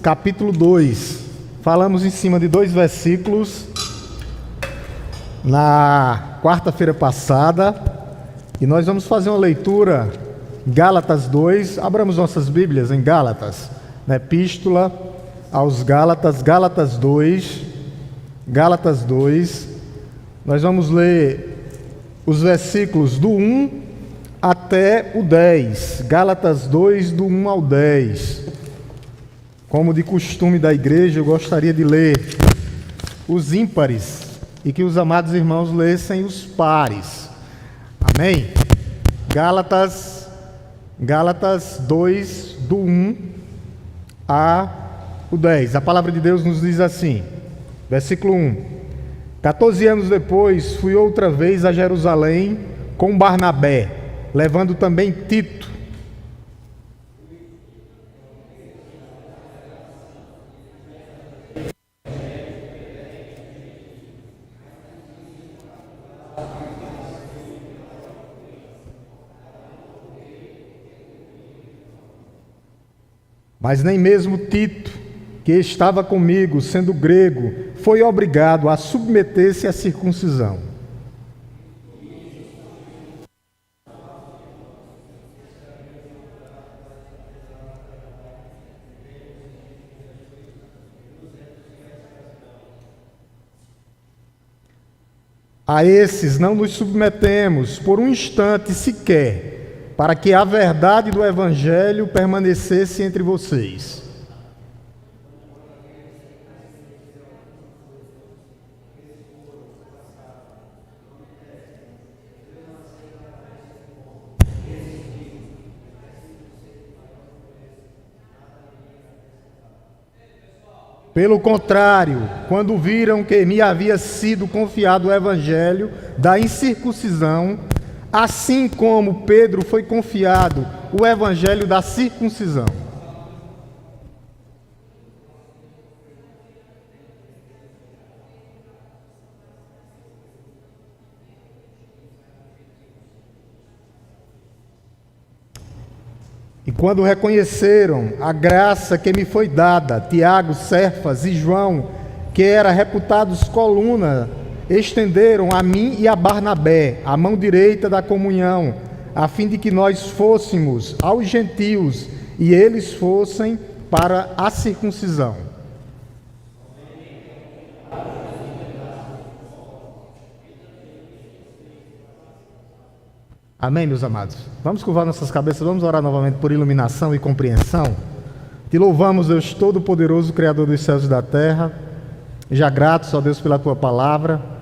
capítulo 2. Falamos em cima de 2 versículos na quarta-feira passada. E nós vamos fazer uma leitura, Gálatas 2. Abramos nossas Bíblias em Gálatas, na Epístola aos Gálatas, Gálatas 2. Gálatas 2. Nós vamos ler os versículos do 1 até o 10. Gálatas 2, do 1 ao 10. Como de costume da igreja, eu gostaria de ler os ímpares e que os amados irmãos lessem os pares. Amém? Gálatas 2, do 1 ao 10. A palavra de Deus nos diz assim, versículo 1. 14 anos depois, fui outra vez a Jerusalém com Barnabé, levando também Tito. Mas nem mesmo Tito, que estava comigo, sendo grego, foi obrigado a submeter-se à circuncisão. A esses não nos submetemos por um instante sequer, para que a verdade do Evangelho permanecesse entre vocês. Pelo contrário, quando viram que me havia sido confiado o Evangelho da incircuncisão, assim como Pedro foi confiado o Evangelho da circuncisão. E quando reconheceram a graça que me foi dada, Tiago, Cefas e João, que era reputados coluna, estenderam a mim e a Barnabé a mão direita da comunhão, a fim de que nós fôssemos aos gentios e eles fossem para a circuncisão. Amém, meus amados? Vamos curvar nossas cabeças, vamos orar novamente por iluminação e compreensão. Te louvamos, Deus Todo-Poderoso, Criador dos céus e da terra. Já gratos, ó Deus, pela Tua palavra.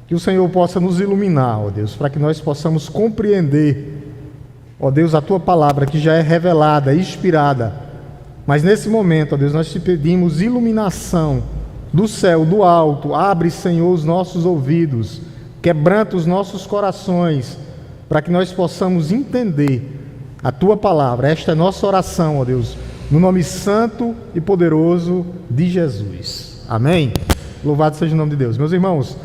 Que o Senhor possa nos iluminar, ó Deus, para que nós possamos compreender, ó Deus, a Tua palavra que já é revelada, inspirada. Mas nesse momento, ó Deus, nós te pedimos iluminação do céu, do alto. Abre, Senhor, os nossos ouvidos, quebranta os nossos corações, para que nós possamos entender a Tua palavra. Esta é nossa oração, ó Deus, no nome santo e poderoso de Jesus. Amém? Louvado seja o nome de Deus. Meus irmãos,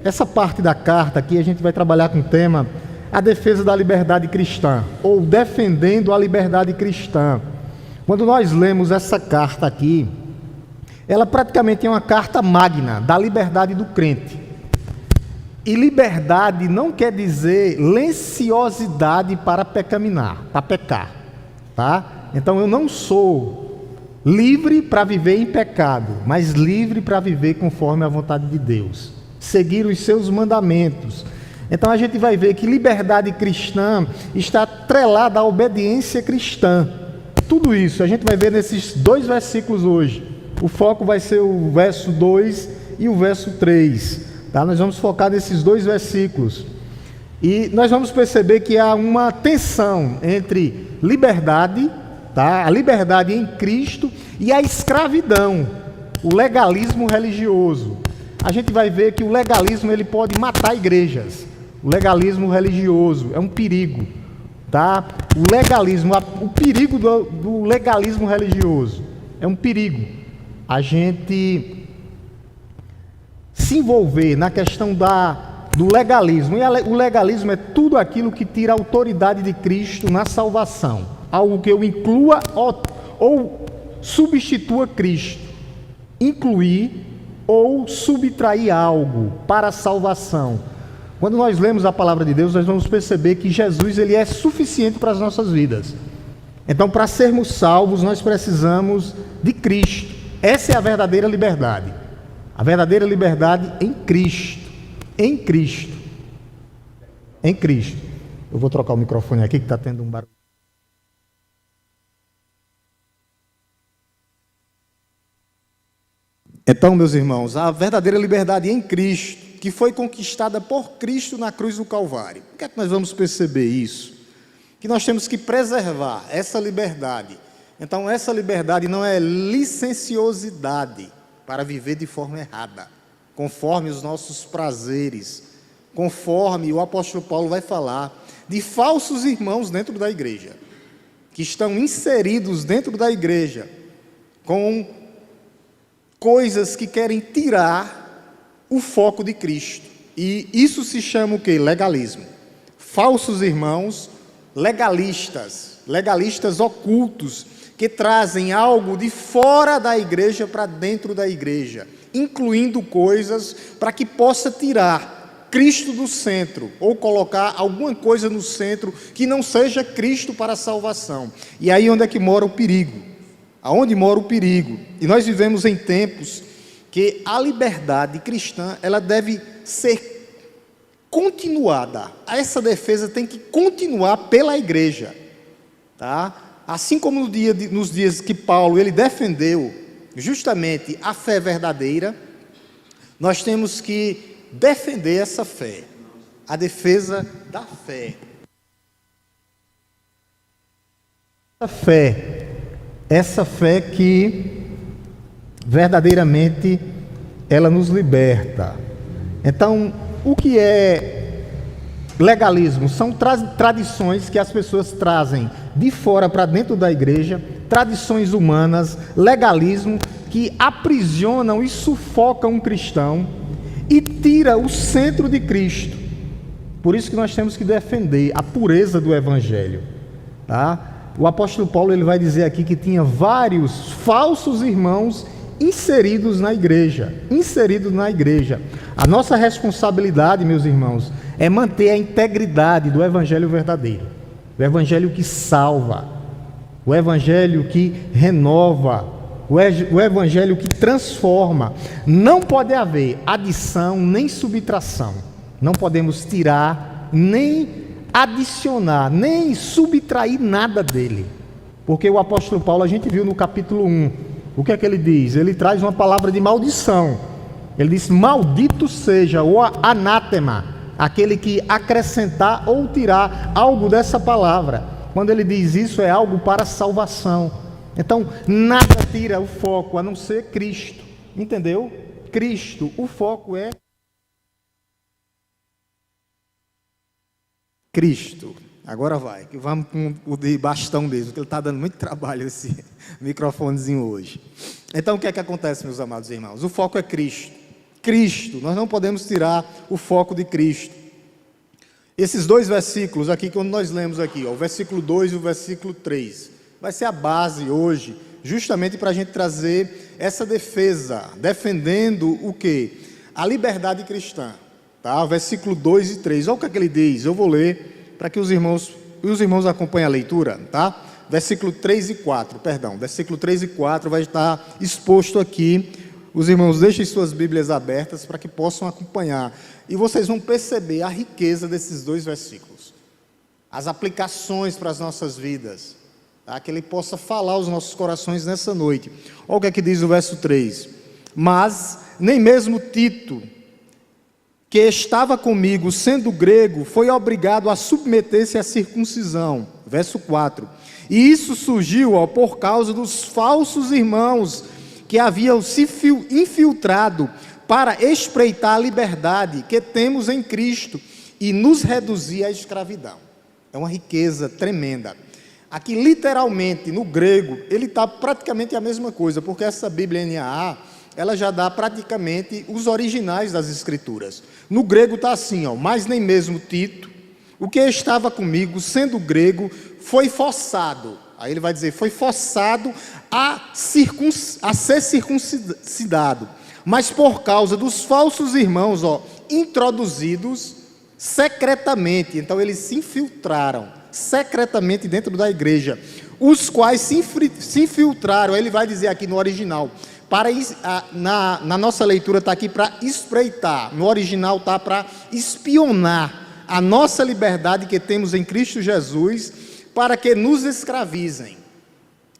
essa parte da carta aqui a gente vai trabalhar com o tema a defesa da liberdade cristã, ou defendendo a liberdade cristã. Quando nós lemos essa carta aqui, ela praticamente é uma carta magna da liberdade do crente. E liberdade não quer dizer lenciosidade para pecaminar, para pecar, tá? Então eu não sou livre para viver em pecado, mas livre para viver conforme a vontade de Deus, seguir os seus mandamentos. Então a gente vai ver que liberdade cristã está atrelada à obediência cristã. Tudo isso a gente vai ver nesses 2 versículos hoje. O foco vai ser o verso 2 e o verso 3. Tá? Nós vamos focar nesses 2 versículos. E nós vamos perceber que há uma tensão entre liberdade, tá? A liberdade em Cristo, e a escravidão, o legalismo religioso. A gente vai ver que o legalismo ele pode matar igrejas. O legalismo religioso é um perigo, tá? O legalismo, o perigo do legalismo religioso é um perigo. A gente se envolver na questão do legalismo. E o legalismo é tudo aquilo que tira a autoridade de Cristo na salvação. Algo que eu inclua ou substitua Cristo, incluir ou subtrair algo para a salvação. Quando nós lemos a palavra de Deus, nós vamos perceber que Jesus ele é suficiente para as nossas vidas. Então, para sermos salvos, nós precisamos de Cristo. Essa é a verdadeira liberdade. A verdadeira liberdade em Cristo. Em Cristo. Em Cristo. Eu vou trocar o microfone aqui que está tendo um barulho. Então, meus irmãos, a verdadeira liberdade em Cristo, que foi conquistada por Cristo na cruz do Calvário. O que é que nós vamos perceber isso? Que nós temos que preservar essa liberdade. Então, essa liberdade não é licenciosidade para viver de forma errada, conforme os nossos prazeres, conforme o apóstolo Paulo vai falar de falsos irmãos dentro da igreja, que estão inseridos dentro da igreja com coisas que querem tirar o foco de Cristo. E isso se chama o quê? Legalismo. Falsos irmãos legalistas ocultos, que trazem algo de fora da igreja para dentro da igreja, incluindo coisas para que possa tirar Cristo do centro, ou colocar alguma coisa no centro que não seja Cristo para a salvação. E aí onde é que mora o perigo? Aonde mora o perigo? E nós vivemos em tempos que a liberdade cristã, ela deve ser continuada. Essa defesa tem que continuar pela igreja, tá? Assim como nos dias que Paulo ele defendeu justamente a fé verdadeira, nós temos que defender essa fé, a defesa da fé. Essa fé que verdadeiramente ela nos liberta. Então, o que é legalismo? São tradições que as pessoas trazem de fora para dentro da igreja, tradições humanas, legalismo, que aprisionam e sufocam um cristão e tira o centro de Cristo. Por isso que nós temos que defender a pureza do Evangelho, tá? O apóstolo Paulo ele vai dizer aqui que tinha vários falsos irmãos inseridos na igreja. A nossa responsabilidade, meus irmãos, é manter a integridade do Evangelho verdadeiro. O Evangelho que salva, o Evangelho que renova, o Evangelho que transforma. Não pode haver adição nem subtração. Não podemos tirar, nem adicionar, nem subtrair nada dele. Porque o apóstolo Paulo, a gente viu no capítulo 1, o que é que ele diz? Ele traz uma palavra de maldição. Ele diz: maldito seja o anátema, aquele que acrescentar ou tirar algo dessa palavra. Quando ele diz isso, é algo para salvação. Então, nada tira o foco a não ser Cristo. Entendeu? Cristo, o foco é Cristo. Agora vai, que vamos com o de bastão mesmo, que ele está dando muito trabalho esse microfonezinho hoje. Então, o que é que acontece, meus amados irmãos? O foco é Cristo. Cristo, nós não podemos tirar o foco de Cristo. Esses dois versículos aqui, quando nós lemos aqui, ó, o versículo 2 e o versículo 3, vai ser a base hoje, justamente para a gente trazer essa defesa, defendendo o quê? A liberdade cristã, tá? Versículo 2 e 3, olha o que é que ele diz, eu vou ler para que os irmãos acompanhem a leitura, tá? Versículo 3 e 4, versículo 3 e 4 vai estar exposto aqui. Os irmãos deixem suas Bíblias abertas para que possam acompanhar. E vocês vão perceber a riqueza desses dois versículos. As aplicações para as nossas vidas. Tá? Que ele possa falar aos nossos corações nessa noite. Olha o que é que diz o verso 3. Mas nem mesmo Tito, que estava comigo, sendo grego, foi obrigado a submeter-se à circuncisão. Verso 4. E isso surgiu por causa dos falsos irmãos que haviam se infiltrado para espreitar a liberdade que temos em Cristo e nos reduzir à escravidão. É uma riqueza tremenda. Aqui, literalmente, no grego, ele está praticamente a mesma coisa, porque essa Bíblia NAA, ela já dá praticamente os originais das Escrituras. No grego está assim, ó, mas nem mesmo Tito, o que estava comigo, sendo grego, foi forçado. Aí ele vai dizer, foi forçado a ser circuncidado. Mas por causa dos falsos irmãos, introduzidos secretamente. Então eles se infiltraram secretamente dentro da igreja. Os quais se infiltraram, ele vai dizer aqui no original, na nossa leitura está aqui para espreitar, no original está para espionar a nossa liberdade que temos em Cristo Jesus, para que nos escravizem.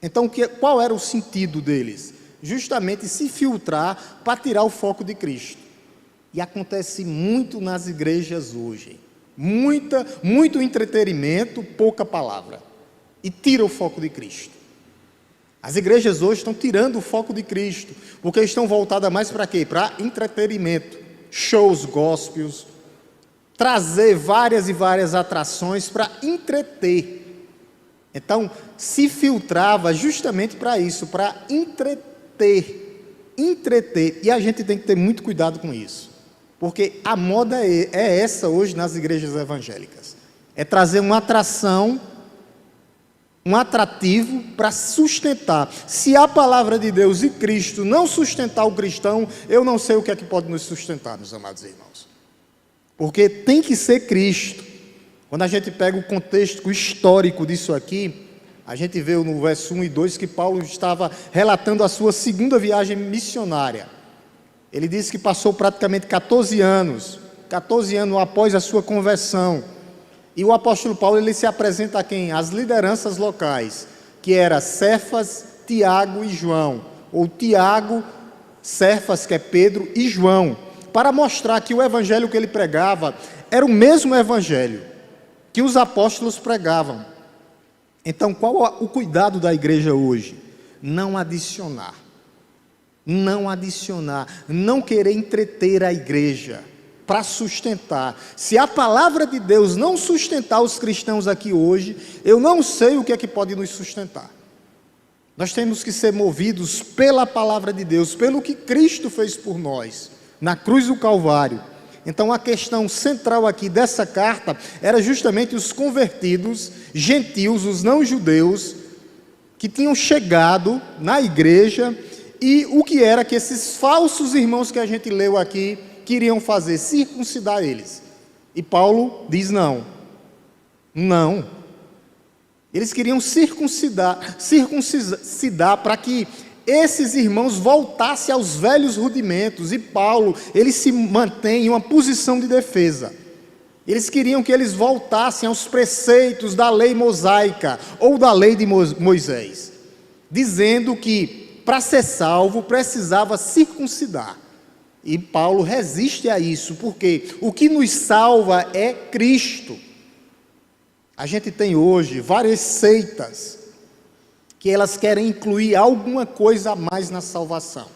Então, qual era o sentido deles? Justamente se filtrar para tirar o foco de Cristo. E acontece muito nas igrejas hoje. Muito entretenimento, pouca palavra. E tira o foco de Cristo. As igrejas hoje estão tirando o foco de Cristo, porque estão voltadas mais para quê? Para entretenimento, shows gospels, trazer várias e várias atrações para entreter. Então, se filtrava justamente para isso, para entreter. E a gente tem que ter muito cuidado com isso, porque a moda é essa hoje nas igrejas evangélicas. É trazer uma atração, um atrativo para sustentar. Se a palavra de Deus e Cristo não sustentar o cristão, eu não sei o que é que pode nos sustentar, meus amados irmãos. Porque tem que ser Cristo. Quando a gente pega o contexto histórico disso aqui, a gente vê no verso 1 e 2 que Paulo estava relatando a sua segunda viagem missionária. Ele disse que passou praticamente 14 anos após a sua conversão. E o apóstolo Paulo, ele se apresenta a quem? As lideranças locais, que era Cefas, Tiago e João, ou Tiago, Cefas, que é Pedro, e João, para mostrar que o evangelho que ele pregava era o mesmo evangelho que os apóstolos pregavam. Então, qual o cuidado da igreja hoje? Não adicionar, não querer entreter a igreja, para sustentar. Se a palavra de Deus não sustentar os cristãos aqui hoje, eu não sei o que é que pode nos sustentar. Nós temos que ser movidos pela palavra de Deus, pelo que Cristo fez por nós, na cruz do Calvário. Então a questão central aqui dessa carta era justamente os convertidos, gentios, os não-judeus, que tinham chegado na igreja, e o que era que esses falsos irmãos que a gente leu aqui queriam fazer? Circuncidar eles. E Paulo diz não. Eles queriam circuncidar para que esses irmãos voltassem aos velhos rudimentos. E Paulo, ele se mantém em uma posição de defesa. Eles queriam que eles voltassem aos preceitos da lei mosaica ou da lei de Moisés, dizendo que para ser salvo precisava circuncidar. E Paulo resiste a isso, porque o que nos salva é Cristo. A gente tem hoje várias seitas que elas querem incluir alguma coisa a mais na salvação.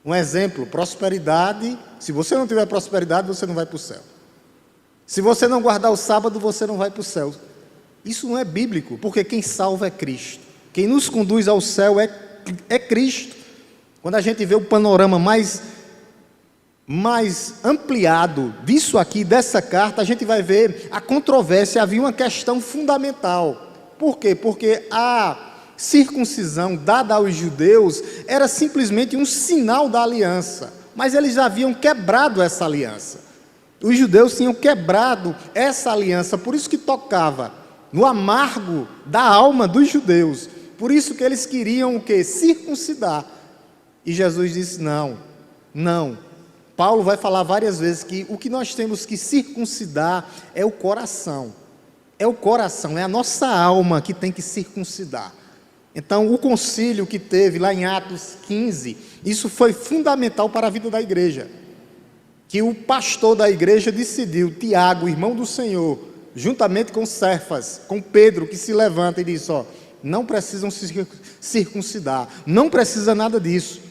Um exemplo, prosperidade. Se você não tiver prosperidade, você não vai para o céu. Se você não guardar o sábado, você não vai para o céu. Isso não é bíblico, porque quem salva é Cristo. Quem nos conduz ao céu é Cristo. Quando a gente vê o panorama mais ampliado disso aqui, dessa carta, a gente vai ver a controvérsia. Havia uma questão fundamental. Por quê? Porque a circuncisão dada aos judeus era simplesmente um sinal da aliança, mas eles haviam quebrado essa aliança. Os judeus tinham quebrado essa aliança, por isso que tocava no amargo da alma dos judeus, por isso que eles queriam o quê? Circuncidar. E Jesus disse não. Paulo vai falar várias vezes que o que nós temos que circuncidar é o coração. É o coração, é a nossa alma que tem que circuncidar. Então, o concílio que teve lá em Atos 15, isso foi fundamental para a vida da igreja. Que o pastor da igreja decidiu, Tiago, irmão do Senhor, juntamente com Cefas, com Pedro, que se levanta e diz, não precisam se circuncidar, não precisa nada disso.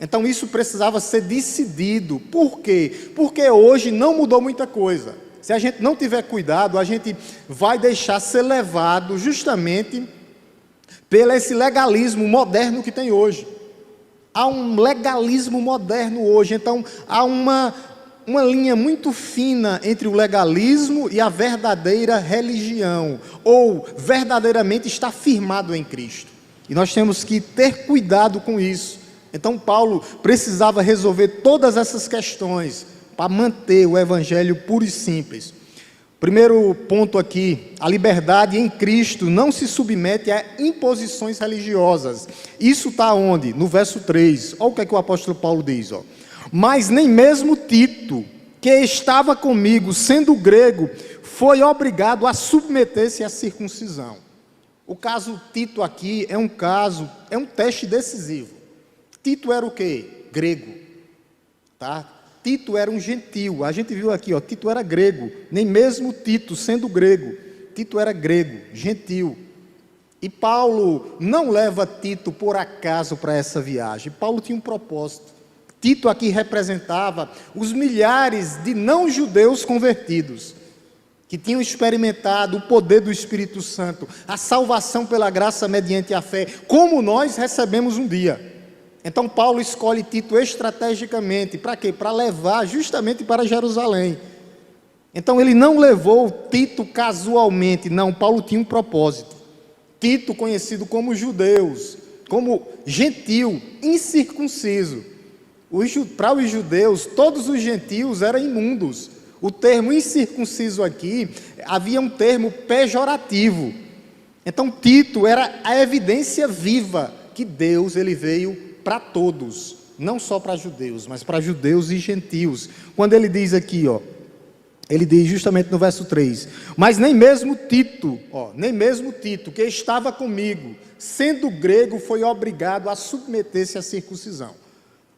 Então isso precisava ser decidido. Por quê? Porque hoje não mudou muita coisa. Se a gente não tiver cuidado, a gente vai deixar ser levado justamente pelo esse legalismo moderno que tem hoje. Há um legalismo moderno hoje, então há uma uma linha muito fina entre o legalismo e a verdadeira religião, ou verdadeiramente está firmado em Cristo. E nós temos que ter cuidado com isso. Então Paulo precisava resolver todas essas questões para manter o evangelho puro e simples. Primeiro ponto aqui, a liberdade em Cristo não se submete a imposições religiosas. Isso está onde? No verso 3. Olha o que é que o apóstolo Paulo diz. Mas nem mesmo Tito, que estava comigo, sendo grego, foi obrigado a submeter-se à circuncisão. O caso Tito aqui é um teste decisivo. Tito era o quê? Grego. Tá? Tito era um gentil, a gente viu aqui, Tito era grego, nem mesmo Tito, sendo grego, Tito era grego, gentil. E Paulo não leva Tito por acaso para essa viagem, Paulo tinha um propósito. Tito aqui representava os milhares de não-judeus convertidos, que tinham experimentado o poder do Espírito Santo, a salvação pela graça mediante a fé, como nós recebemos um dia. Então Paulo escolhe Tito estrategicamente, para quê? Para levar justamente para Jerusalém. Então ele não levou Tito casualmente, não, Paulo tinha um propósito. Tito conhecido como judeus, como gentil, incircunciso. Para os judeus, todos os gentios eram imundos. O termo incircunciso aqui, havia um termo pejorativo. Então Tito era a evidência viva que Deus ele veio para todos, não só para judeus, mas para judeus e gentios. Quando ele diz aqui, ele diz justamente no verso 3, mas nem mesmo Tito, que estava comigo, sendo grego, foi obrigado a submeter-se à circuncisão.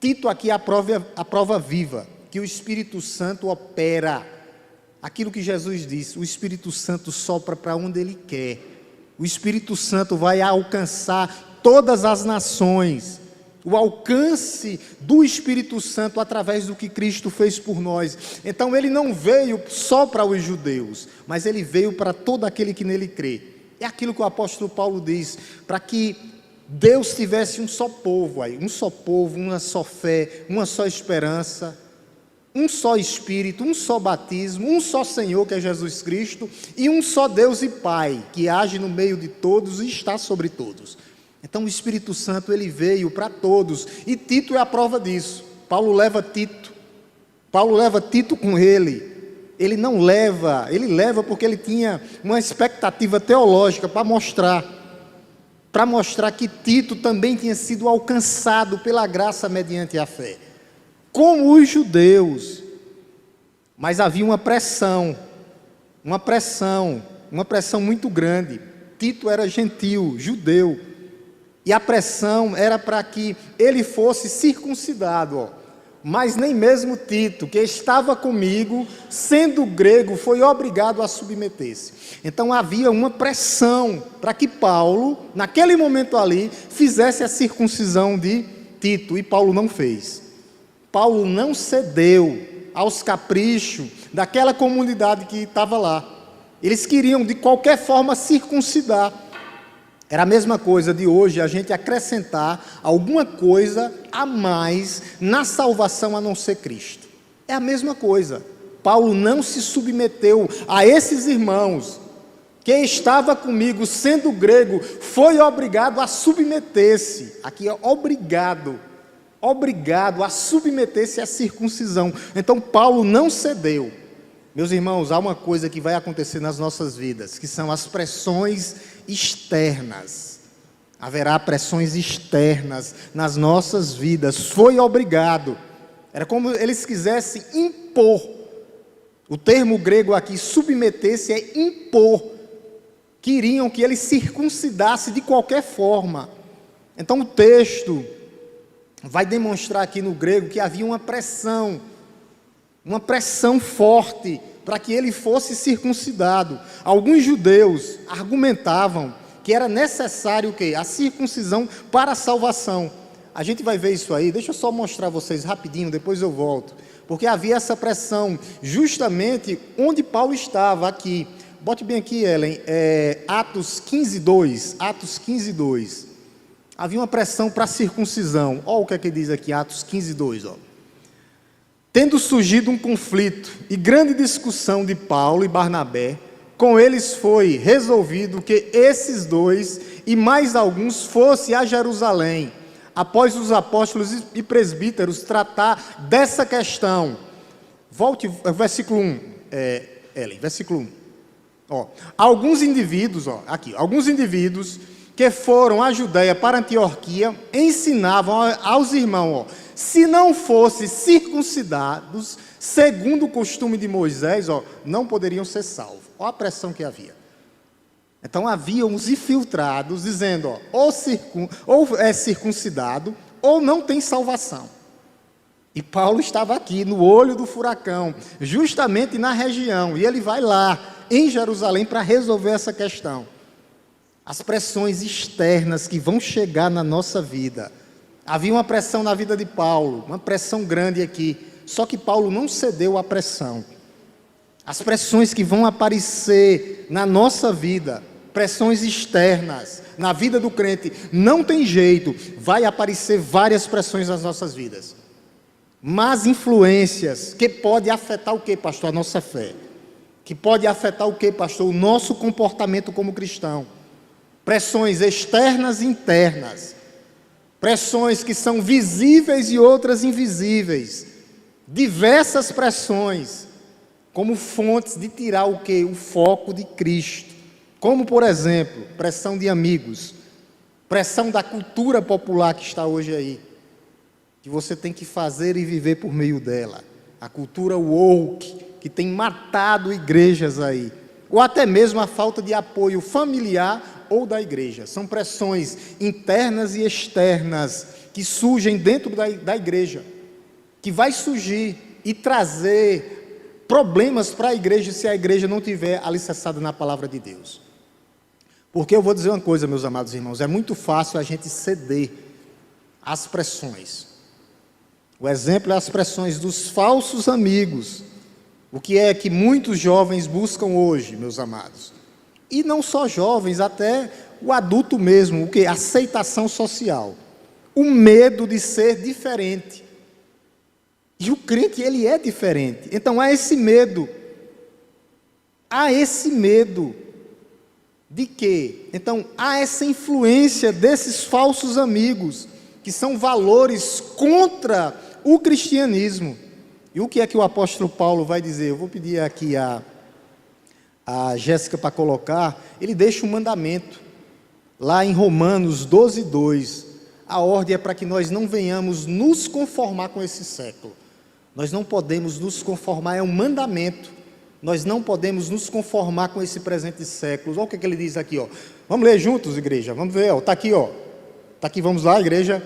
Tito aqui é a prova viva, que o Espírito Santo opera. Aquilo que Jesus disse, o Espírito Santo sopra para onde Ele quer. O Espírito Santo vai alcançar todas as nações. O alcance do Espírito Santo através do que Cristo fez por nós. Então ele não veio só para os judeus, mas ele veio para todo aquele que nele crê. É aquilo que o apóstolo Paulo diz, para que Deus tivesse um só povo, uma só fé, uma só esperança, um só Espírito, um só batismo, um só Senhor, que é Jesus Cristo, e um só Deus e Pai, que age no meio de todos e está sobre todos. Então o Espírito Santo ele veio para todos, e Tito é a prova disso. Paulo leva Tito com ele. Ele leva porque ele tinha uma expectativa teológica para mostrar que Tito também tinha sido alcançado pela graça mediante a fé, como os judeus. Mas havia uma pressão muito grande. Tito era gentil, judeu, e a pressão era para que ele fosse circuncidado, mas nem mesmo Tito, que estava comigo, sendo grego, foi obrigado a submeter-se. Então havia uma pressão para que Paulo, naquele momento ali, fizesse a circuncisão de Tito, e Paulo não fez. Paulo não cedeu aos caprichos daquela comunidade que estava lá. Eles queriam de qualquer forma circuncidar. Era a mesma coisa de hoje a gente acrescentar alguma coisa a mais na salvação a não ser Cristo. É a mesma coisa. Paulo não se submeteu a esses irmãos. Quem estava comigo, sendo grego, foi obrigado a submeter-se. Aqui é obrigado a submeter-se à circuncisão. Então Paulo não cedeu. Meus irmãos, há uma coisa que vai acontecer nas nossas vidas, que são as pressões externas. Haverá pressões externas nas nossas vidas. Foi obrigado. Era como eles quisessem impor. O termo grego aqui, submeter-se, é impor. Queriam que ele circuncidasse de qualquer forma. Então o texto vai demonstrar aqui no grego que havia uma pressão forte para que ele fosse circuncidado. Alguns judeus argumentavam que era necessário o quê? A circuncisão para a salvação. A gente vai ver isso aí, deixa eu só mostrar a vocês rapidinho, depois eu volto. Porque havia essa pressão justamente onde Paulo estava, aqui. Bote bem aqui, Ellen, Atos 15:2. Havia uma pressão para a circuncisão. Olha o que é que diz aqui, Atos 15:2. Tendo surgido um conflito e grande discussão de Paulo e Barnabé, com eles foi resolvido que esses dois e mais alguns fossem a Jerusalém, após os apóstolos e presbíteros tratar dessa questão. Volte, versículo 1, Ellen, versículo 1. Alguns indivíduos que foram à Judeia para Antioquia ensinavam aos irmãos, se não fossem circuncidados, segundo o costume de Moisés, não poderiam ser salvos. Olha a pressão que havia. Então havia uns infiltrados dizendo, ou é circuncidado, ou não tem salvação. E Paulo estava aqui, no olho do furacão, justamente na região, e ele vai lá, em Jerusalém, para resolver essa questão. As pressões externas que vão chegar na nossa vida. Havia uma pressão na vida de Paulo, uma pressão grande aqui, só que Paulo não cedeu à pressão. As pressões que vão aparecer na nossa vida, pressões externas, na vida do crente, não tem jeito, vai aparecer várias pressões nas nossas vidas. Más influências, que pode afetar o que, pastor? A nossa fé. Que pode afetar o que, pastor? O nosso comportamento como cristão. Pressões externas e internas. Pressões que são visíveis e outras invisíveis. Diversas pressões, como fontes de tirar o que? O foco de Cristo. Como, por exemplo, pressão de amigos, pressão da cultura popular que está hoje aí, que você tem que fazer e viver por meio dela. A cultura woke, que tem matado igrejas aí. Ou até mesmo a falta de apoio familiar ou da igreja. São pressões internas e externas que surgem dentro da igreja, que vai surgir e trazer problemas para a igreja se a igreja não tiver alicerçada na palavra de Deus. Porque eu vou dizer uma coisa, meus amados irmãos, é muito fácil a gente ceder às pressões. O exemplo é as pressões dos falsos amigos, o que é que muitos jovens buscam hoje, meus amados. E não só jovens, até o adulto mesmo, o que? Aceitação social. O medo de ser diferente. E o crente, ele é diferente. Então há esse medo. Há esse medo. De quê? Então há essa influência desses falsos amigos, que são valores contra o cristianismo. E o que é que o apóstolo Paulo vai dizer? Eu vou pedir aqui a Jéssica para colocar. Ele deixa um mandamento, lá em Romanos 12:2. A ordem é para que nós não venhamos nos conformar com esse século. Nós não podemos nos conformar, é um mandamento. Nós não podemos nos conformar com esse presente século. Olha o que ele diz aqui. Vamos ler juntos, igreja? Vamos ver, está aqui. Está aqui, vamos lá, igreja.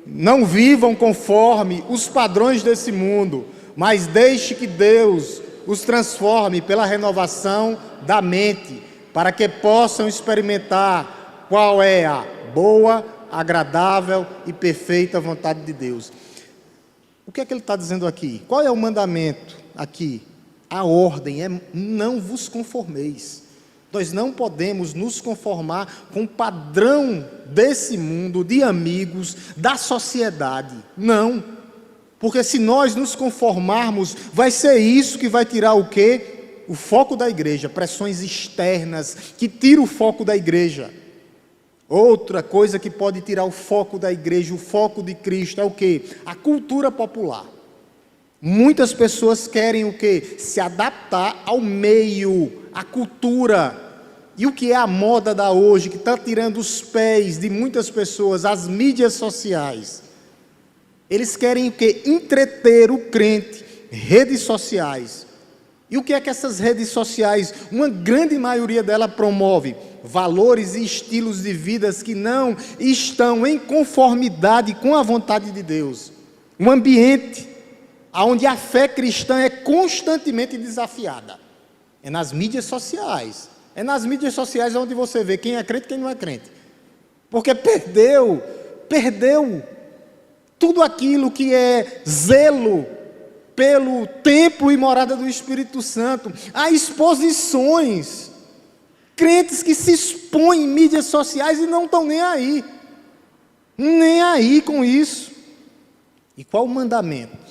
Não vivam conforme os padrões desse mundo, mas deixe que Deus os transforme pela renovação da mente, para que possam experimentar qual é a boa, agradável e perfeita vontade de Deus. O que é que ele está dizendo aqui? Qual é o mandamento aqui? A ordem é: não vos conformeis. Nós não podemos nos conformar com o padrão desse mundo, de amigos, da sociedade. Não. Porque se nós nos conformarmos, vai ser isso que vai tirar o quê? O foco da igreja. Pressões externas que tiram o foco da igreja. Outra coisa que pode tirar o foco da igreja, o foco de Cristo, é o quê? A cultura popular. Muitas pessoas querem o quê? Se adaptar ao meio, à cultura. E o que é a moda da hoje, que está tirando os pés de muitas pessoas, as mídias sociais. Eles querem o quê? Entreter o crente, redes sociais. E o que é que essas redes sociais, uma grande maioria delas promove? Valores e estilos de vidas que não estão em conformidade com a vontade de Deus. Um ambiente onde a fé cristã é constantemente desafiada. É nas mídias sociais. É nas mídias sociais onde você vê quem é crente e quem não é crente. Porque perdeu tudo aquilo que é zelo pelo templo e morada do Espírito Santo. Há exposições. Crentes que se expõem em mídias sociais e não estão nem aí. Nem aí com isso. E qual o mandamento?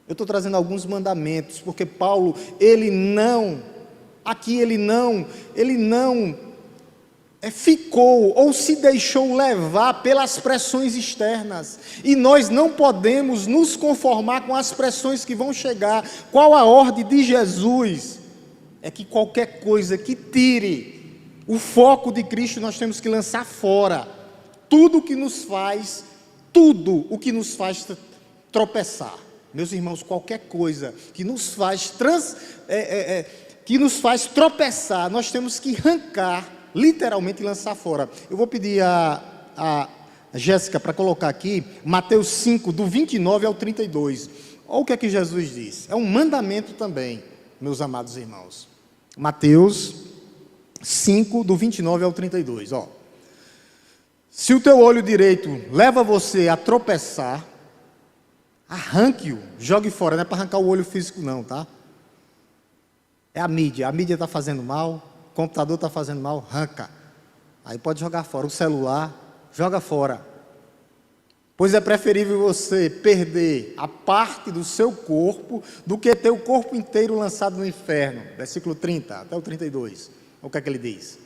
Eu estou trazendo alguns mandamentos, porque Paulo, ele não ficou ou se deixou levar pelas pressões externas, e nós não podemos nos conformar com as pressões que vão chegar. Qual a ordem de Jesus? É que qualquer coisa que tire o foco de Cristo, nós temos que lançar fora. Tudo o que nos faz tropeçar. Meus irmãos, qualquer coisa que nos faz tropeçar, nós temos que arrancar, literalmente lançar fora. Eu vou pedir a Jéssica para colocar aqui Mateus 5, do 29 ao 32. Olha o que é que Jesus diz. É um mandamento também, meus amados irmãos. Mateus 5, do 29 ao 32. Ó. Se o teu olho direito leva você a tropeçar, arranque-o, jogue fora. Não é para arrancar o olho físico não, tá? É a mídia está fazendo mal, o computador está fazendo mal, arranca. Aí pode jogar fora. O celular, joga fora. Pois é preferível você perder a parte do seu corpo do que ter o corpo inteiro lançado no inferno. Versículo 30 até o 32. Olha o que é que ele diz.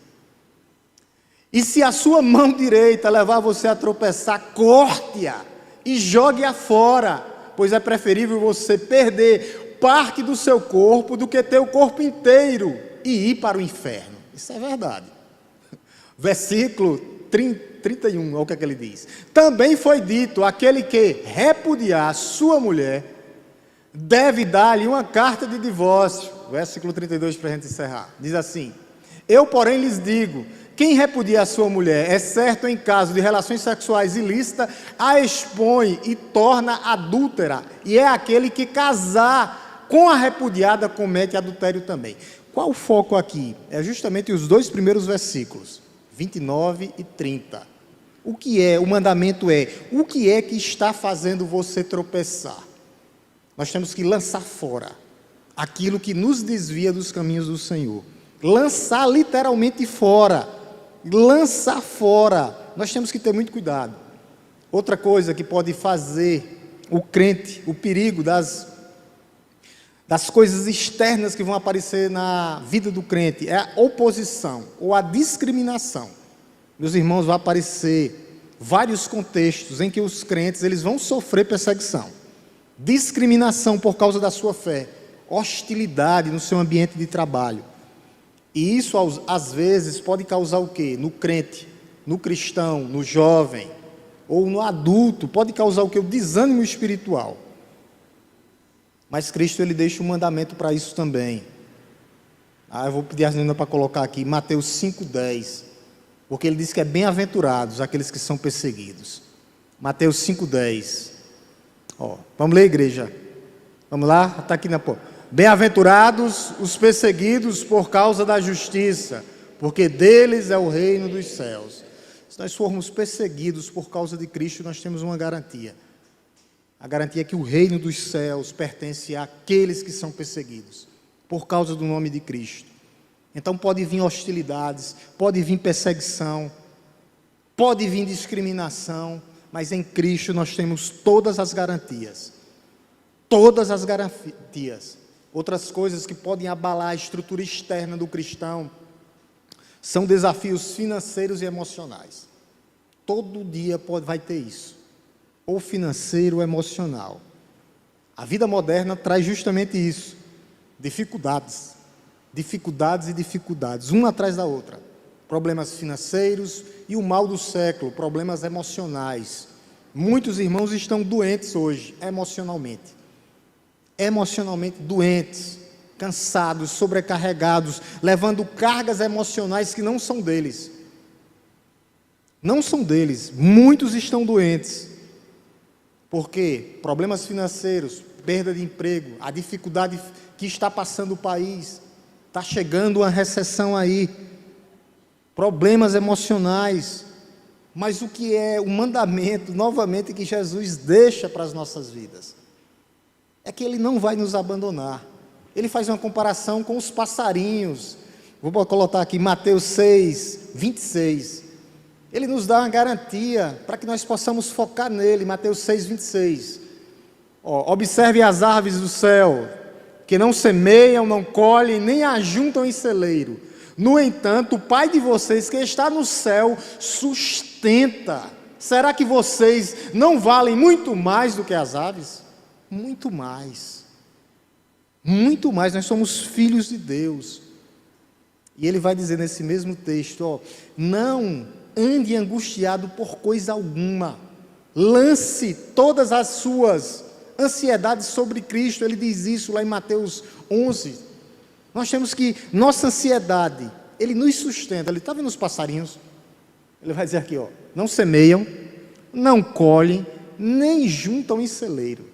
E se a sua mão direita levar você a tropeçar, corte-a e jogue-a fora, pois é preferível você perder parte do seu corpo do que ter o corpo inteiro e ir para o inferno. Isso é verdade. Versículo 31, olha o que é que ele diz. Também foi dito, aquele que repudiar sua mulher, deve dar-lhe uma carta de divórcio. Versículo 32 para a gente encerrar. Diz assim, eu porém lhes digo, quem repudia a sua mulher, exceto em caso de relações sexuais ilícitas, a expõe e torna adúltera, e é aquele que casar com a repudiada comete adultério também. Qual o foco aqui? É justamente os dois primeiros versículos, 29 e 30. O que é, o mandamento é, o que é que está fazendo você tropeçar? Nós temos que lançar fora aquilo que nos desvia dos caminhos do Senhor. Lançar literalmente fora. Lançar fora. Nós temos que ter muito cuidado. Outra coisa que pode fazer o crente, o perigo das coisas externas que vão aparecer na vida do crente, é a oposição ou a discriminação. Meus irmãos, vai aparecer vários contextos em que os crentes eles vão sofrer perseguição, discriminação por causa da sua fé, hostilidade no seu ambiente de trabalho. E isso, às vezes, pode causar o quê? No crente, no cristão, no jovem, ou no adulto, pode causar o quê? O desânimo espiritual. Mas Cristo, ele deixa um mandamento para isso também. Eu vou pedir a Nina para colocar aqui, Mateus 5,10, porque ele diz que é bem-aventurados aqueles que são perseguidos. Mateus 5,10. Vamos ler, igreja? Vamos lá? Está aqui na porta. Bem-aventurados os perseguidos por causa da justiça, porque deles é o reino dos céus. Se nós formos perseguidos por causa de Cristo, nós temos uma garantia. A garantia é que o reino dos céus pertence àqueles que são perseguidos, por causa do nome de Cristo. Então pode vir hostilidades, pode vir perseguição, pode vir discriminação, mas em Cristo nós temos todas as garantias. Todas as garantias. Outras coisas que podem abalar a estrutura externa do cristão são desafios financeiros e emocionais. Todo dia vai ter isso, ou financeiro ou emocional. A vida moderna traz justamente isso, dificuldades, uma atrás da outra. Problemas financeiros e o mal do século, problemas emocionais. Muitos irmãos estão doentes hoje, emocionalmente doentes, cansados, sobrecarregados, levando cargas emocionais que não são deles. Muitos estão doentes. Por quê? Problemas financeiros, perda de emprego, a dificuldade que está passando o país, está chegando uma recessão aí, problemas emocionais. Mas o que é o mandamento, novamente, que Jesus deixa para as nossas vidas? É que Ele não vai nos abandonar. Ele faz uma comparação com os passarinhos. Vou colocar aqui Mateus 6, 26. Ele nos dá uma garantia para que nós possamos focar nele. Mateus 6, 26. Observe as árvores do céu, que não semeiam, não colhem, nem ajuntam em celeiro. No entanto, o Pai de vocês que está no céu sustenta. Será que vocês não valem muito mais do que as aves? Muito mais. Muito mais, nós somos filhos de Deus. E ele vai dizer nesse mesmo texto, não ande angustiado por coisa alguma. Lance todas as suas ansiedades sobre Cristo. Ele diz isso lá em Mateus 11. Nós temos que, nossa ansiedade, Ele nos sustenta. Ele está vendo os passarinhos? Ele vai dizer aqui, não semeiam, não colhem, nem juntam em celeiro.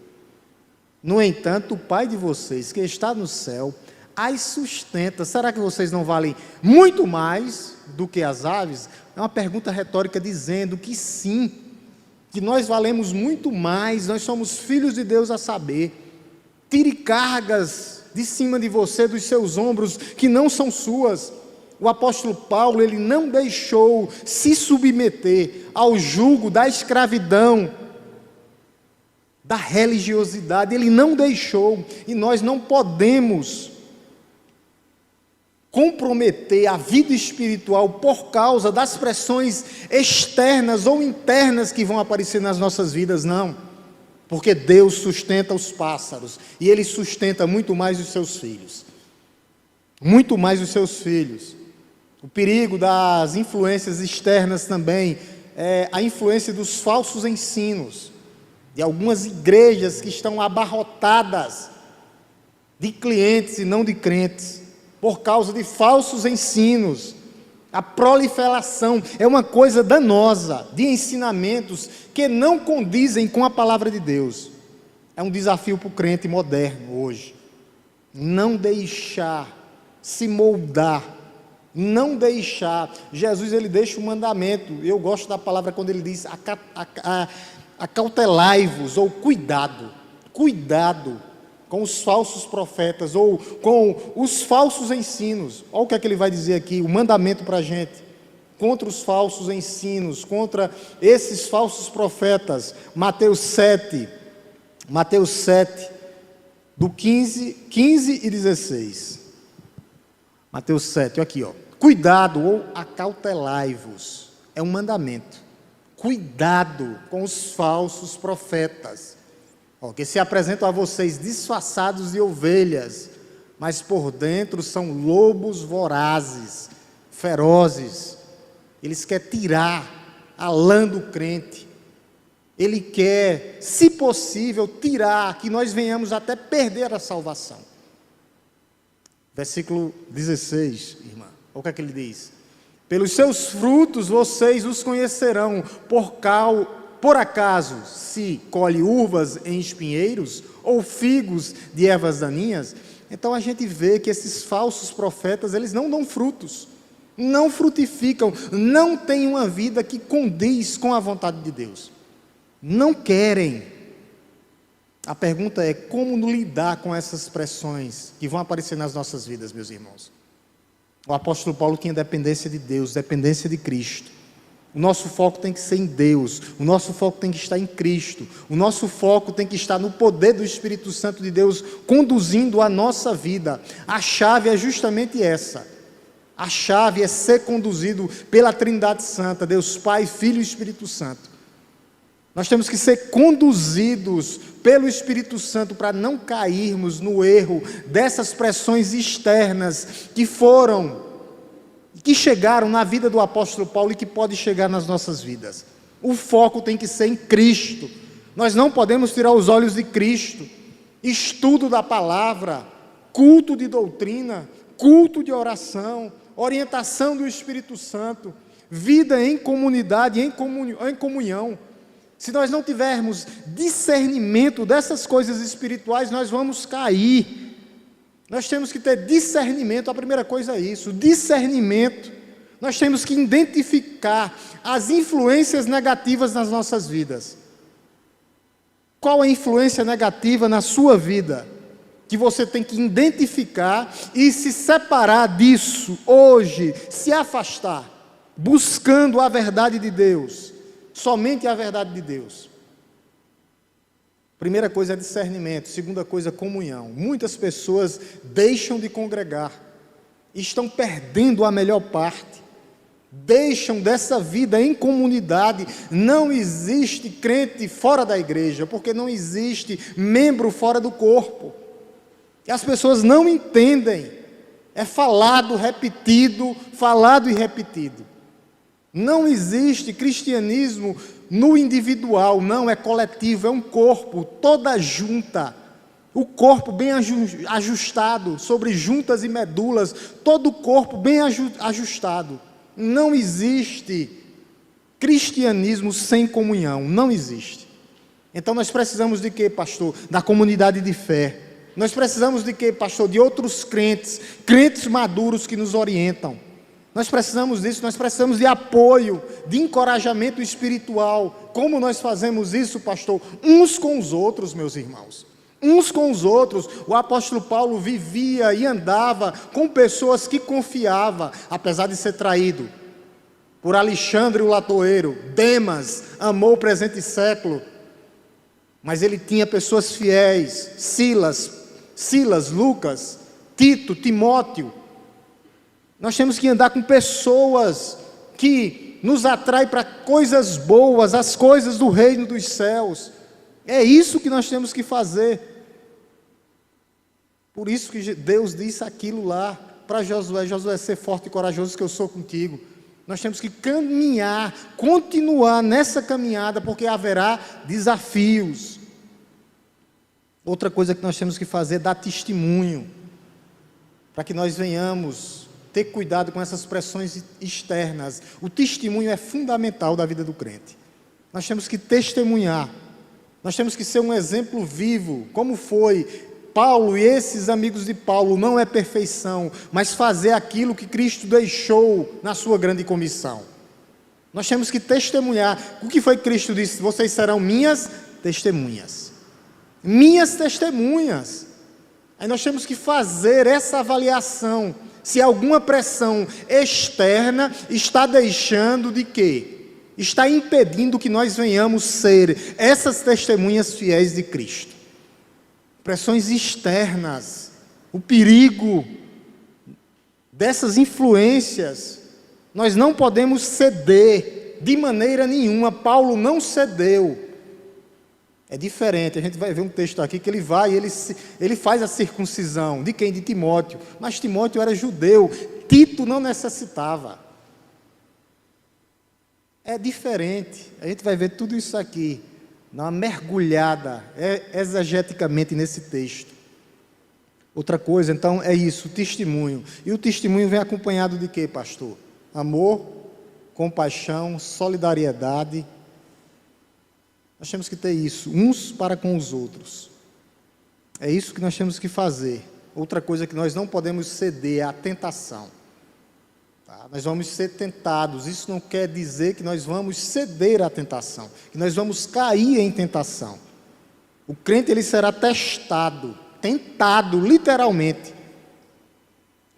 No entanto, o Pai de vocês, que está no céu, as sustenta. Será que vocês não valem muito mais do que as aves? É uma pergunta retórica dizendo que sim, que nós valemos muito mais, nós somos filhos de Deus, a saber. Tire cargas de cima de você, dos seus ombros, que não são suas. O apóstolo Paulo, ele não deixou se submeter ao jugo da escravidão, da religiosidade, ele não deixou, e nós não podemos comprometer a vida espiritual por causa das pressões externas ou internas que vão aparecer nas nossas vidas, não, porque Deus sustenta os pássaros, e Ele sustenta muito mais os seus filhos, muito mais os seus filhos. O perigo das influências externas também é a influência dos falsos ensinos, de algumas igrejas que estão abarrotadas de clientes e não de crentes, por causa de falsos ensinos. A proliferação é uma coisa danosa, de ensinamentos que não condizem com a palavra de Deus. É um desafio para o crente moderno hoje, não deixar se moldar, não deixar. Jesus, ele deixa o mandamento, eu gosto da palavra quando ele diz, acautelai-vos, ou cuidado com os falsos profetas, ou com os falsos ensinos. Olha o que é que ele vai dizer aqui, o mandamento para a gente, contra os falsos ensinos, contra esses falsos profetas. Mateus 7, do 15 e 16. Mateus 7, aqui, cuidado, ou acautelai-vos, é um mandamento. Cuidado com os falsos profetas, que se apresentam a vocês disfarçados de ovelhas, mas por dentro são lobos vorazes, ferozes. Eles querem tirar a lã do crente. Ele quer, se possível, tirar, que nós venhamos até perder a salvação. Versículo 16, irmã, olha o que é que ele diz. Pelos seus frutos vocês os conhecerão, por acaso se colhe uvas em espinheiros, ou figos de ervas daninhas? Então a gente vê que esses falsos profetas, eles não dão frutos, não frutificam, não têm uma vida que condiz com a vontade de Deus, não querem. A pergunta é, como lidar com essas pressões que vão aparecer nas nossas vidas, meus irmãos? O apóstolo Paulo tinha dependência de Deus, dependência de Cristo. O nosso foco tem que ser em Deus, o nosso foco tem que estar em Cristo, o nosso foco tem que estar no poder do Espírito Santo de Deus, conduzindo a nossa vida. A chave é justamente essa. A chave é ser conduzido pela Trindade Santa, Deus Pai, Filho e Espírito Santo. Nós temos que ser conduzidos pelo Espírito Santo para não cairmos no erro dessas pressões externas que chegaram na vida do apóstolo Paulo e que pode chegar nas nossas vidas. O foco tem que ser em Cristo. Nós não podemos tirar os olhos de Cristo. Estudo da palavra, culto de doutrina, culto de oração, orientação do Espírito Santo, vida em comunidade, em comunhão. Se nós não tivermos discernimento dessas coisas espirituais, nós vamos cair. Nós temos que ter discernimento, a primeira coisa é isso, discernimento. Nós temos que identificar as influências negativas nas nossas vidas. Qual é a influência negativa na sua vida? Que você tem que identificar e se separar disso hoje, se afastar, buscando a verdade de Deus, somente a verdade de Deus. Primeira coisa é discernimento, segunda coisa é comunhão. Muitas pessoas deixam de congregar, estão perdendo a melhor parte, deixam dessa vida em comunidade. Não existe crente fora da igreja, porque não existe membro fora do corpo. E as pessoas não entendem, é falado e repetido. Não existe cristianismo no individual, não, é coletivo, é um corpo, toda junta, o corpo bem ajustado, sobre juntas e medulas, todo o corpo bem ajustado. Não existe cristianismo sem comunhão, não existe. Então nós precisamos de quê, pastor? Da comunidade de fé. Nós precisamos de quê, pastor? De outros crentes, crentes maduros que nos orientam. Nós precisamos disso, nós precisamos de apoio, de encorajamento espiritual. Como nós fazemos isso, pastor? Uns com os outros, meus irmãos. Uns com os outros. O apóstolo Paulo vivia e andava com pessoas que confiava, apesar de ser traído por Alexandre o latoeiro. Demas amou o presente século, mas ele tinha pessoas fiéis, Silas, Lucas, Tito, Timóteo. Nós temos que andar com pessoas que nos atraem para coisas boas, as coisas do reino dos céus. É isso que nós temos que fazer. Por isso que Deus disse aquilo lá para Josué: Josué, ser forte e corajoso, que eu sou contigo. Nós temos que caminhar, continuar nessa caminhada, porque haverá desafios. Outra coisa que nós temos que fazer é dar testemunho, para que nós venhamos ter cuidado com essas pressões externas. O testemunho é fundamental da vida do crente. Nós temos que testemunhar, nós temos que ser um exemplo vivo, como foi Paulo e esses amigos de Paulo. Não é perfeição, mas fazer aquilo que Cristo deixou na sua grande comissão. Nós temos que testemunhar. O que foi que Cristo disse? Vocês serão minhas testemunhas. Minhas testemunhas. Aí nós temos que fazer essa avaliação, se alguma pressão externa está deixando de quê? Está impedindo que nós venhamos ser essas testemunhas fiéis de Cristo. Pressões externas, o perigo dessas influências, nós não podemos ceder de maneira nenhuma. Paulo não cedeu. É diferente, a gente vai ver um texto aqui que ele faz a circuncisão. De quem? De Timóteo. Mas Timóteo era judeu, Tito não necessitava. É diferente, a gente vai ver tudo isso aqui, dar uma mergulhada exegeticamente nesse texto. Outra coisa, então, é isso, o testemunho. E o testemunho vem acompanhado de quê, pastor? Amor, compaixão, solidariedade. Nós temos que ter isso, uns para com os outros. É isso que nós temos que fazer. Outra coisa que nós não podemos ceder é a tentação. Tá? Nós vamos ser tentados. Isso não quer dizer que nós vamos ceder à tentação, que nós vamos cair em tentação. O crente, ele será tentado, literalmente,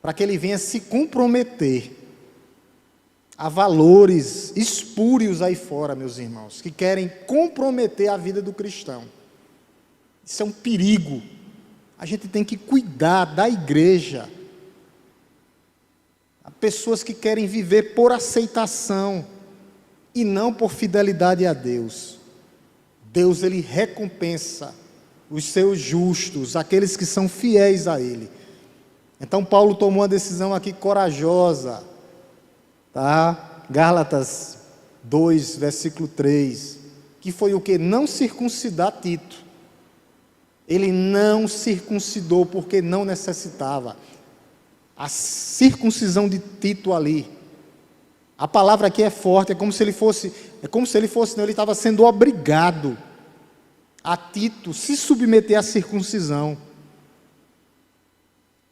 para que ele venha se comprometer a valores espúrios aí fora, meus irmãos, que querem comprometer a vida do cristão. Isso é um perigo. A gente tem que cuidar da igreja. Há pessoas que querem viver por aceitação e não por fidelidade a Deus. Deus, ele recompensa os seus justos, aqueles que são fiéis a Ele. Então Paulo tomou uma decisão aqui corajosa. Tá? Gálatas 2, versículo 3, que foi o que? Não circuncidar Tito. Ele não circuncidou porque não necessitava. A circuncisão de Tito ali, a palavra aqui é forte, é como se ele fosse, não, ele estava sendo obrigado a Tito se submeter à circuncisão.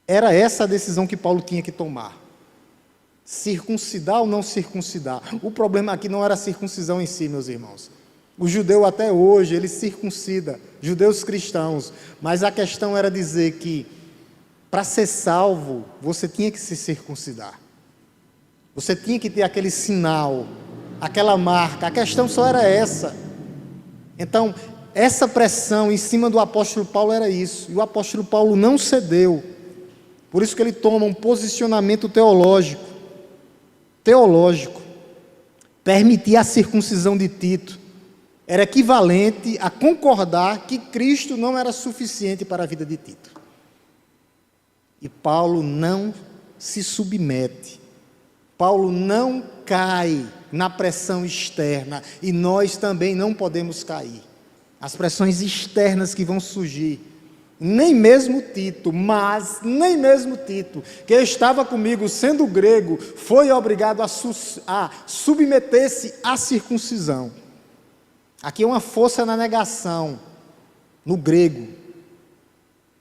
Era essa a decisão que Paulo tinha que tomar. Circuncidar ou não circuncidar? O problema aqui não era a circuncisão em si, meus irmãos. O judeu até hoje, ele circuncida, judeus cristãos, mas a questão era dizer que para ser salvo, você tinha que se circuncidar. Você tinha que ter aquele sinal, aquela marca. A questão só era essa. Então, essa pressão em cima do apóstolo Paulo era isso, e o apóstolo Paulo não cedeu. Por isso que ele toma um posicionamento teológico. Permitir a circuncisão de Tito era equivalente a concordar que Cristo não era suficiente para a vida de Tito. E Paulo não se submete. Paulo não cai na pressão externa, e nós também não podemos cair. As pressões externas que vão surgir, nem mesmo Tito, que estava comigo sendo grego, foi obrigado a submeter-se à circuncisão. Aqui é uma força na negação, no grego.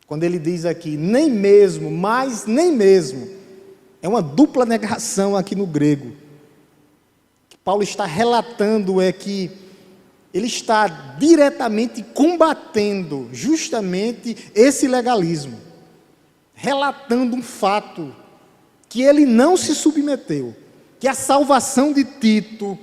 Quando ele diz aqui, nem mesmo, mas nem mesmo, é uma dupla negação aqui no grego. O que Paulo está relatando é que ele está diretamente combatendo justamente esse legalismo, relatando um fato, que ele não se submeteu, que a salvação de Tito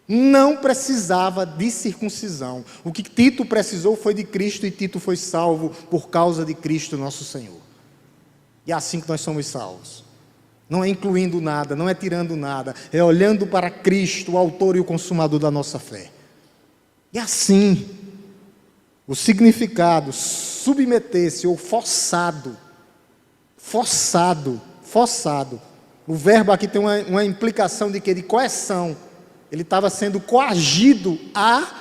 não precisava de circuncisão. O que Tito precisou foi de Cristo, e Tito foi salvo por causa de Cristo nosso Senhor. E é assim que nós somos salvos. Não é incluindo nada, não é tirando nada, é olhando para Cristo, o autor e o consumador da nossa fé. E assim, o significado, submeter-se ou forçado. O verbo aqui tem uma implicação de quê? De coerção. Ele estava sendo coagido a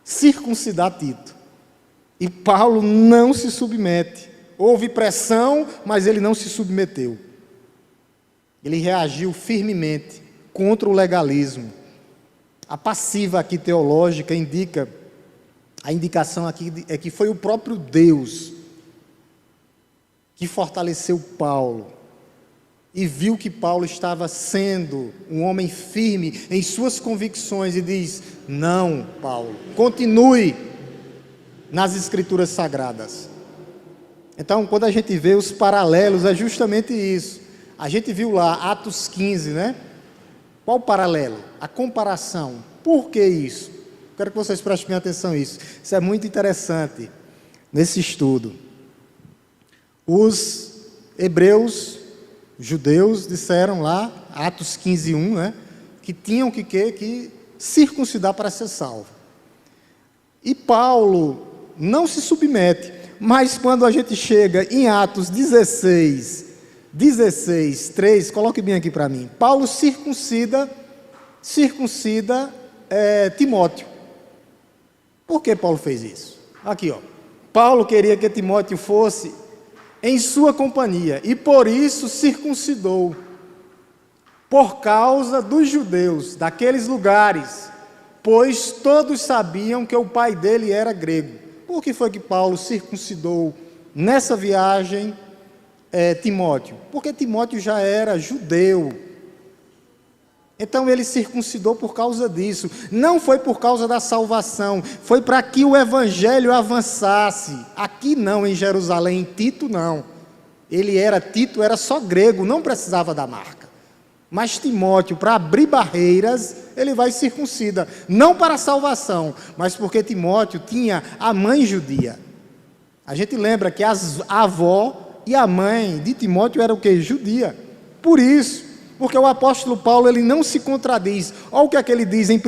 circuncidar Tito. E Paulo não se submete. Houve pressão, mas ele não se submeteu. Ele reagiu firmemente contra o legalismo. A passiva aqui teológica indica, a indicação aqui é que foi o próprio Deus que fortaleceu Paulo e viu que Paulo estava sendo um homem firme em suas convicções e diz: não, Paulo, continue nas Escrituras Sagradas. Então, quando a gente vê os paralelos, é justamente isso. A gente viu lá, Atos 15, né? Qual o paralelo? A comparação. Por que isso? Quero que vocês prestem bem atenção nisso. Isso é muito interessante nesse estudo. Os hebreus, judeus, disseram lá, Atos 15, 1, né? Que tinham que circuncidar para ser salvo. E Paulo não se submete. Mas quando a gente chega em Atos 16, 3, coloque bem aqui para mim. Paulo circuncida Timóteo. Por que Paulo fez isso? Aqui, ó. Paulo queria que Timóteo fosse em sua companhia, e por isso circuncidou, por causa dos judeus, daqueles lugares, pois todos sabiam que o pai dele era grego. Por que foi que Paulo circuncidou nessa viagem Timóteo? Porque Timóteo já era judeu. Então ele circuncidou por causa disso. Não foi por causa da salvação, foi para que o evangelho avançasse. Aqui não, em Jerusalém, em Tito não. Tito era só grego, não precisava da marca. Mas Timóteo, para abrir barreiras, ele vai circuncida. Não para a salvação, mas porque Timóteo tinha a mãe judia. A gente lembra que a avó e a mãe de Timóteo eram o quê? Judia. Por isso, porque o apóstolo Paulo, ele não se contradiz. Olha o que é que ele diz em 1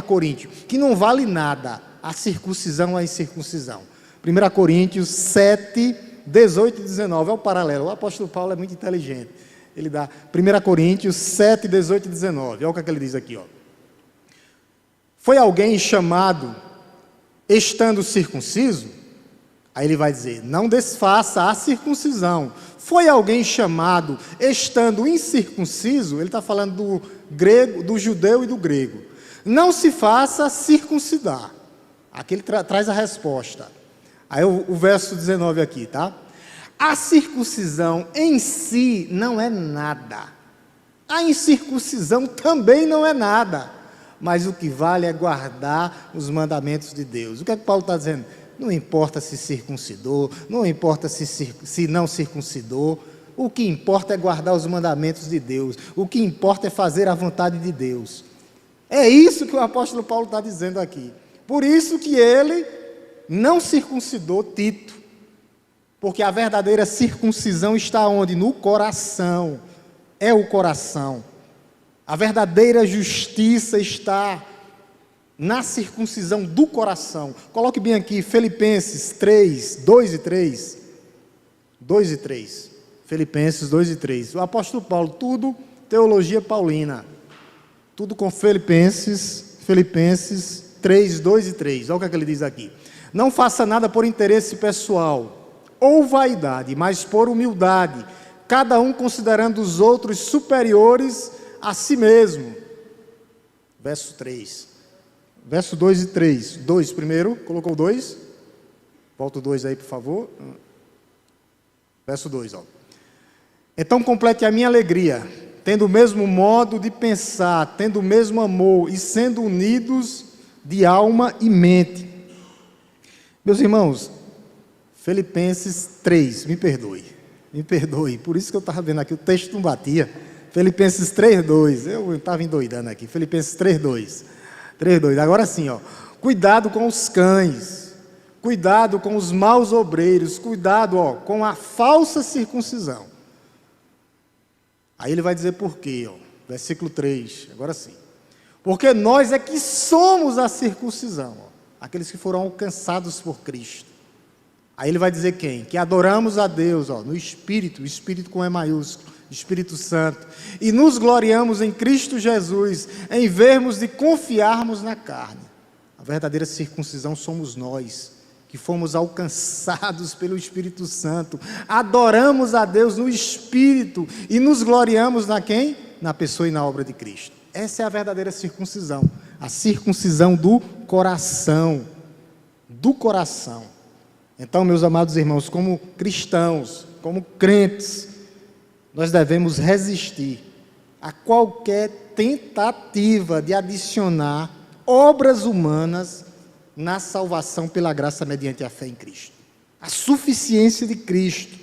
Coríntios, que não vale nada a circuncisão ou a incircuncisão. 1 Coríntios 7, 18 e 19, é o paralelo. O apóstolo Paulo é muito inteligente. Ele dá 1 Coríntios 7, 18 e 19, olha o que é que ele diz aqui, ó. Foi alguém chamado estando circunciso? Aí ele vai dizer, não desfaça a circuncisão. Foi alguém chamado estando incircunciso? Ele está falando do grego, do judeu e do grego. Não se faça circuncidar. Aqui ele traz a resposta. Aí o verso 19 aqui, tá? A circuncisão em si não é nada. A incircuncisão também não é nada. Mas o que vale é guardar os mandamentos de Deus. O que é que Paulo está dizendo? Não importa se circuncidou, não importa se não circuncidou, o que importa é guardar os mandamentos de Deus, o que importa é fazer a vontade de Deus. É isso que o apóstolo Paulo está dizendo aqui. Por isso que ele não circuncidou Tito, porque a verdadeira circuncisão está onde? No coração, é o coração. A verdadeira justiça está na circuncisão do coração. Coloque bem aqui, Filipenses 3, 2 e 3. 2 e 3. Filipenses 2 e 3. O apóstolo Paulo, tudo teologia paulina. Tudo com Filipenses 3, 2 e 3. Olha o que ele diz aqui. Não faça nada por interesse pessoal ou vaidade, mas por humildade, cada um considerando os outros superiores a si mesmo. Verso 3. Verso 2 e 3. 2 primeiro, colocou 2? Volta o 2 aí, por favor. Verso 2, ó. Então complete a minha alegria, tendo o mesmo modo de pensar, tendo o mesmo amor e sendo unidos de alma e mente. Meus irmãos, Filipenses 3, me perdoe, por isso que eu estava vendo aqui, o texto não batia. Filipenses 3, 2, eu estava endoidando aqui, Filipenses 3, 2, agora sim, ó, cuidado com os cães, cuidado com os maus obreiros, cuidado, ó, com a falsa circuncisão. Aí ele vai dizer por quê, ó, versículo 3, agora sim. Porque nós é que somos a circuncisão, ó, aqueles que foram alcançados por Cristo. Aí ele vai dizer quem? Que adoramos a Deus, ó, no Espírito, o Espírito com E maiúsculo, Espírito Santo, e nos gloriamos em Cristo Jesus, em vermos de confiarmos na carne. A verdadeira circuncisão somos nós, que fomos alcançados pelo Espírito Santo, adoramos a Deus no Espírito, e nos gloriamos na quem? Na pessoa e na obra de Cristo. Essa é a verdadeira circuncisão, a circuncisão do coração, Então, meus amados irmãos, como cristãos, como crentes, nós devemos resistir a qualquer tentativa de adicionar obras humanas na salvação pela graça mediante a fé em Cristo. A suficiência de Cristo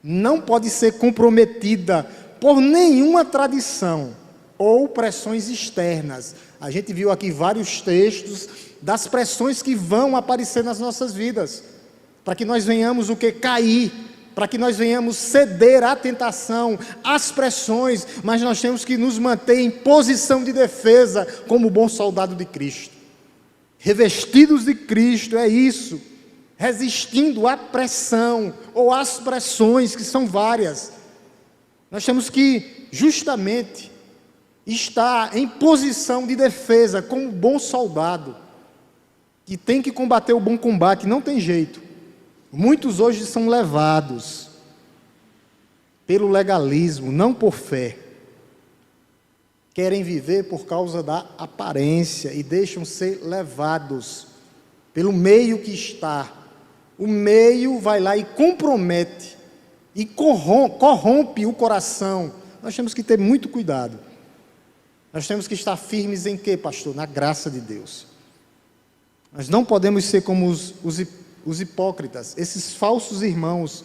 não pode ser comprometida por nenhuma tradição ou pressões externas. A gente viu aqui vários textos das pressões que vão aparecer nas nossas vidas, para que nós venhamos o que? Cair, para que nós venhamos ceder à tentação, às pressões, mas nós temos que nos manter em posição de defesa, como bom soldado de Cristo. Revestidos de Cristo, é isso, resistindo à pressão, ou às pressões, que são várias. Nós temos que, justamente, estar em posição de defesa, como bom soldado, que tem que combater o bom combate, não tem jeito. Muitos hoje são levados pelo legalismo, não por fé. Querem viver por causa da aparência e deixam ser levados pelo meio que está. O meio vai lá e compromete e corrompe o coração. Nós temos que ter muito cuidado. Nós temos que estar firmes em quê, pastor? Na graça de Deus. Nós não podemos ser como os hipócritas, esses falsos irmãos,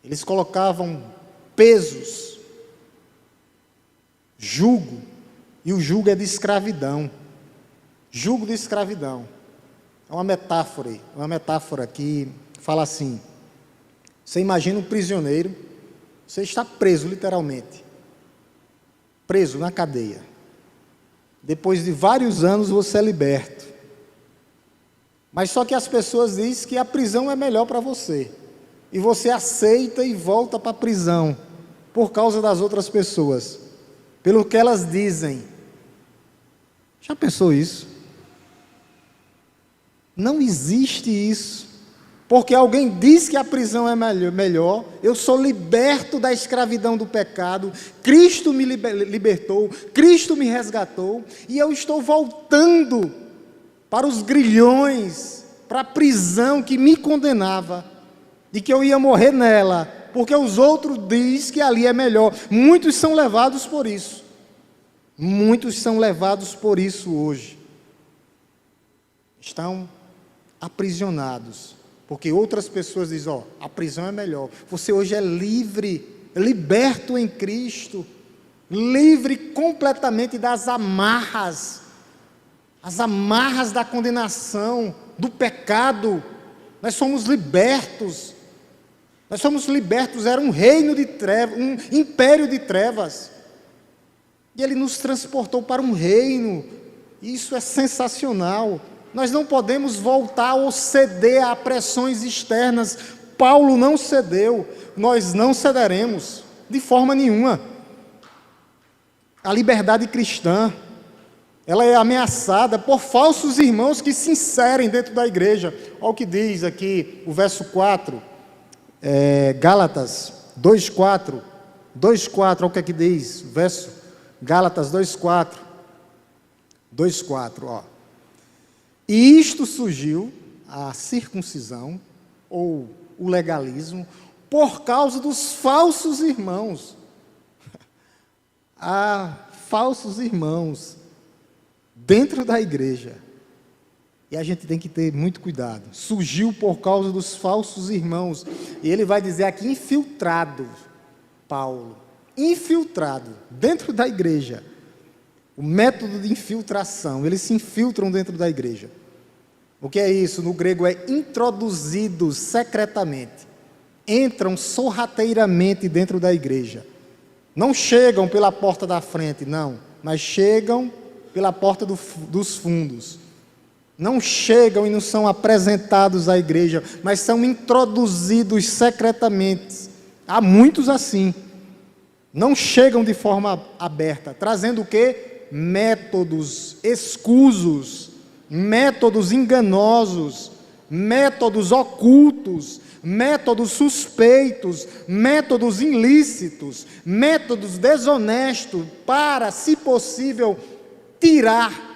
eles colocavam pesos, jugo, e o jugo é de escravidão, jugo de escravidão. É uma metáfora que fala assim: você imagina um prisioneiro, você está preso literalmente, preso na cadeia. Depois de vários anos você é liberto. Mas só que as pessoas dizem que a prisão é melhor para você. E você aceita e volta para a prisão, por causa das outras pessoas, pelo que elas dizem. Já pensou isso? Não existe isso. Porque alguém diz que a prisão é melhor, eu sou liberto da escravidão do pecado, Cristo me libertou, Cristo me resgatou, e eu estou voltando para os grilhões, para a prisão que me condenava, de que eu ia morrer nela, porque os outros dizem que ali é melhor. Muitos são levados por isso. Muitos são levados por isso hoje. Estão aprisionados. Porque outras pessoas dizem, ó, a prisão é melhor. Você hoje é livre, liberto em Cristo. livre completamente das amarras, as amarras da condenação, do pecado. Nós somos libertos. Nós somos libertos, era um reino de trevas, um império de trevas. E Ele nos transportou para um reino. Isso é sensacional. Nós não podemos voltar ou ceder a pressões externas. Paulo não cedeu, nós não cederemos, de forma nenhuma. A liberdade cristã, ela é ameaçada por falsos irmãos que se inserem dentro da igreja. Olha o que diz aqui o verso 4, Gálatas 2,4, 2,4, olha o que aqui diz, verso Gálatas 2,4, 2,4, ó. E isto surgiu, a circuncisão, ou o legalismo, por causa dos falsos irmãos. Há falsos irmãos dentro da igreja. E a gente tem que ter muito cuidado. Surgiu por causa dos falsos irmãos. E ele vai dizer aqui, infiltrado, Paulo. Infiltrado dentro da igreja. O método de infiltração. Eles se infiltram dentro da igreja. O que é isso? No grego é introduzidos secretamente. Entram sorrateiramente dentro da igreja. Não chegam pela porta da frente, não. Mas chegam pela porta dos fundos. Não chegam e não são apresentados à igreja, mas são introduzidos secretamente. Há muitos assim. Não chegam de forma aberta, trazendo o quê? Métodos escusos, métodos enganosos, métodos ocultos, métodos suspeitos, métodos ilícitos, métodos desonestos, para, se possível, tirar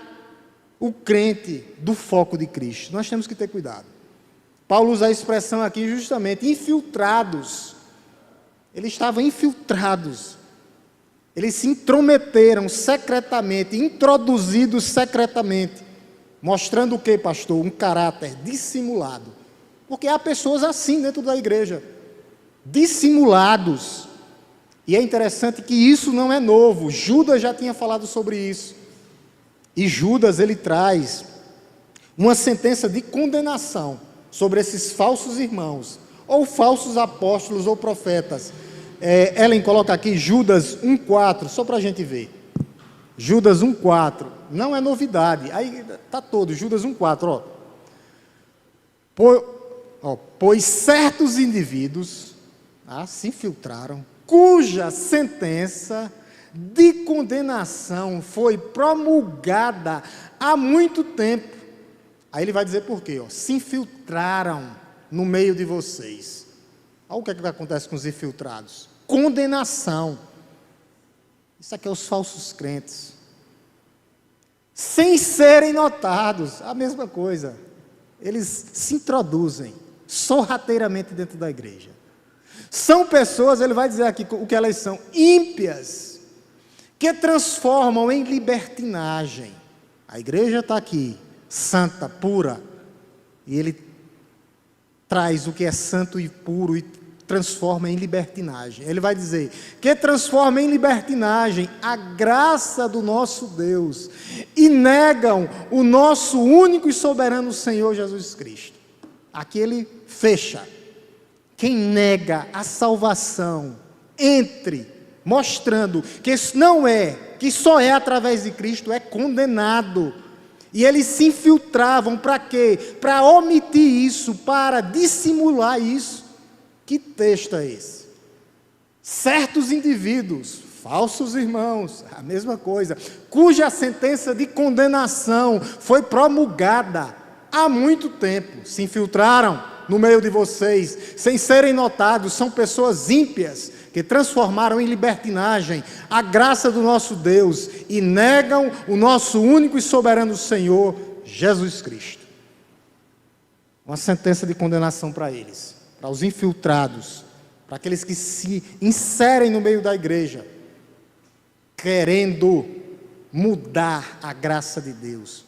o crente do foco de Cristo. Nós temos que ter cuidado. Paulo usa a expressão aqui justamente, infiltrados. Eles estavam infiltrados. Eles se intrometeram secretamente, introduzidos secretamente. Mostrando o que, pastor? Um caráter dissimulado. Porque há pessoas assim dentro da igreja. Dissimulados. E é interessante que isso não é novo. Judas já tinha falado sobre isso. E Judas, ele traz uma sentença de condenação sobre esses falsos irmãos, ou falsos apóstolos ou profetas. Ellen coloca aqui Judas 1,4, só para a gente ver. Judas 1,4, não é novidade, aí está todo, Judas 1,4, pois certos indivíduos se infiltraram, cuja sentença de condenação foi promulgada há muito tempo. Aí ele vai dizer por quê? Se infiltraram no meio de vocês. Olha o que acontece com os infiltrados. Condenação. Isso aqui é os falsos crentes. Sem serem notados, a mesma coisa. Eles se introduzem sorrateiramente dentro da igreja. São pessoas, ele vai dizer aqui o que elas são, ímpias, que transformam em libertinagem. A igreja está aqui, santa, pura, e ele traz o que é santo e puro e transforma em libertinagem. Ele vai dizer que transforma em libertinagem a graça do nosso Deus e negam o nosso único e soberano Senhor Jesus Cristo. Aqui ele fecha. Quem nega a salvação, mostrando que isso não é, que só é através de Cristo, é condenado. E eles se infiltravam para quê? Para omitir isso, para dissimular isso. Que texto é esse? Certos indivíduos, falsos irmãos, a mesma coisa, cuja sentença de condenação foi promulgada há muito tempo, se infiltraram no meio de vocês, sem serem notados, são pessoas ímpias, que transformaram em libertinagem a graça do nosso Deus e negam o nosso único e soberano Senhor, Jesus Cristo. Uma sentença de condenação para eles, para os infiltrados, para aqueles que se inserem no meio da igreja, querendo mudar a graça de Deus,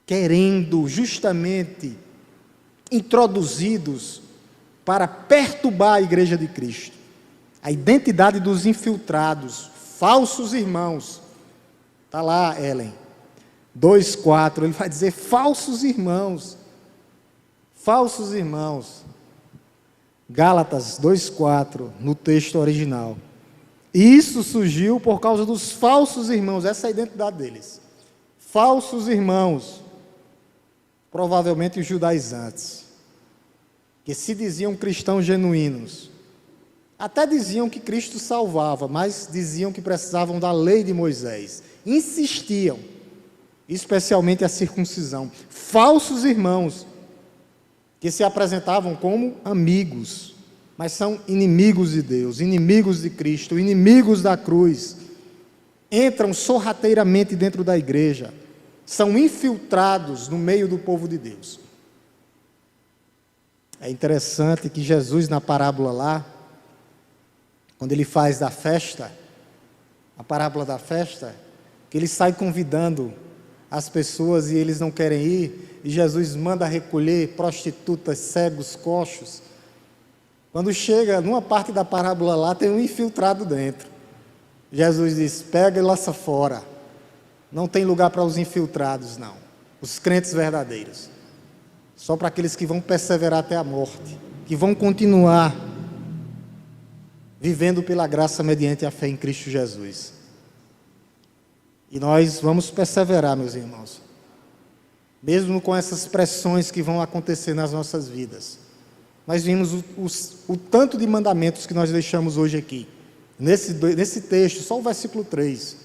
querendo justamente introduzidos para perturbar a igreja de Cristo. A identidade dos infiltrados, falsos irmãos. Está lá, Ellen, 2:4, ele vai dizer falsos irmãos. Falsos irmãos. Gálatas 2:4, no texto original. Isso surgiu por causa dos falsos irmãos, essa é a identidade deles. Falsos irmãos, provavelmente os judaizantes, que se diziam cristãos genuínos. Até diziam que Cristo salvava, mas diziam que precisavam da lei de Moisés. Insistiam, especialmente a circuncisão. Falsos irmãos, que se apresentavam como amigos, mas são inimigos de Deus, inimigos de Cristo, inimigos da cruz. Entram sorrateiramente dentro da igreja, são infiltrados no meio do povo de Deus. É interessante que Jesus, na parábola lá, quando ele faz da festa, a parábola da festa, que ele sai convidando as pessoas e eles não querem ir, e Jesus manda recolher prostitutas, cegos, coxos. Quando chega numa parte da parábola lá, tem um infiltrado dentro. Jesus diz: pega e lança fora. Não tem lugar para os infiltrados, não. Os crentes verdadeiros. Só para aqueles que vão perseverar até a morte, que vão continuar vivendo pela graça mediante a fé em Cristo Jesus. E nós vamos perseverar, meus irmãos, mesmo com essas pressões que vão acontecer nas nossas vidas. Nós vimos o tanto de mandamentos que nós deixamos hoje aqui, nesse texto, só o versículo 3,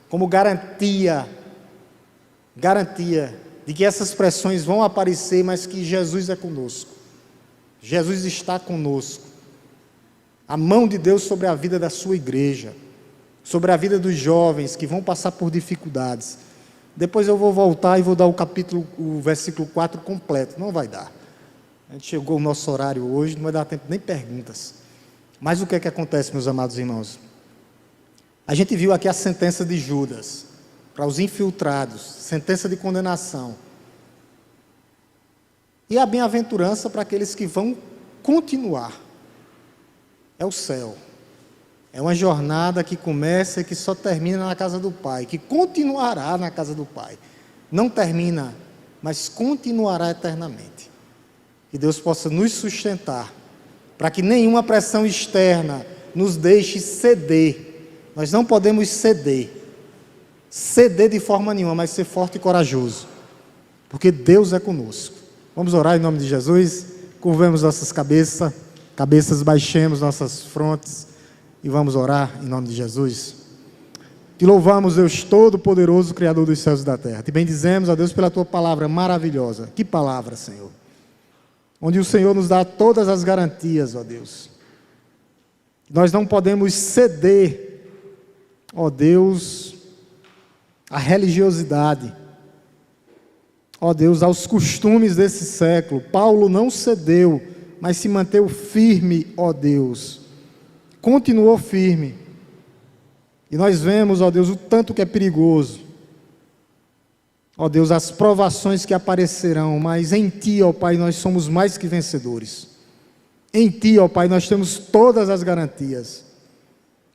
como garantia de que essas pressões vão aparecer, mas que Jesus é conosco. Jesus está conosco. A mão de Deus sobre a vida da sua igreja, sobre a vida dos jovens que vão passar por dificuldades. Depois eu vou voltar e vou dar o versículo 4 completo. Não vai dar. A gente chegou ao nosso horário hoje, não vai dar tempo nem perguntas. Mas o que é que acontece, meus amados irmãos? A gente viu aqui a sentença de Judas para os infiltrados, sentença de condenação. E a bem-aventurança para aqueles que vão continuar. É o céu. É uma jornada que começa e que só termina na casa do Pai, que continuará na casa do Pai. Não termina, mas continuará eternamente. Que Deus possa nos sustentar, para que nenhuma pressão externa nos deixe ceder. Nós não podemos ceder de forma nenhuma, mas ser forte e corajoso, porque Deus é conosco. Vamos orar em nome de Jesus, curvemos nossas cabeças, baixemos nossas frontes e vamos orar em nome de Jesus. Te louvamos, Deus Todo-Poderoso, Criador dos céus e da terra. Te bendizemos, ó Deus, pela Tua palavra maravilhosa. Que palavra, Senhor! Onde o Senhor nos dá todas as garantias, ó Deus. Nós não podemos ceder, ó Deus, à religiosidade, ó Deus, aos costumes desse século. Paulo não cedeu, mas se manteve firme, ó Deus. Continuou firme. E nós vemos, ó Deus, o tanto que é perigoso. Ó Deus, as provações que aparecerão, mas em Ti, ó Pai, nós somos mais que vencedores. Em Ti, ó Pai, nós temos todas as garantias.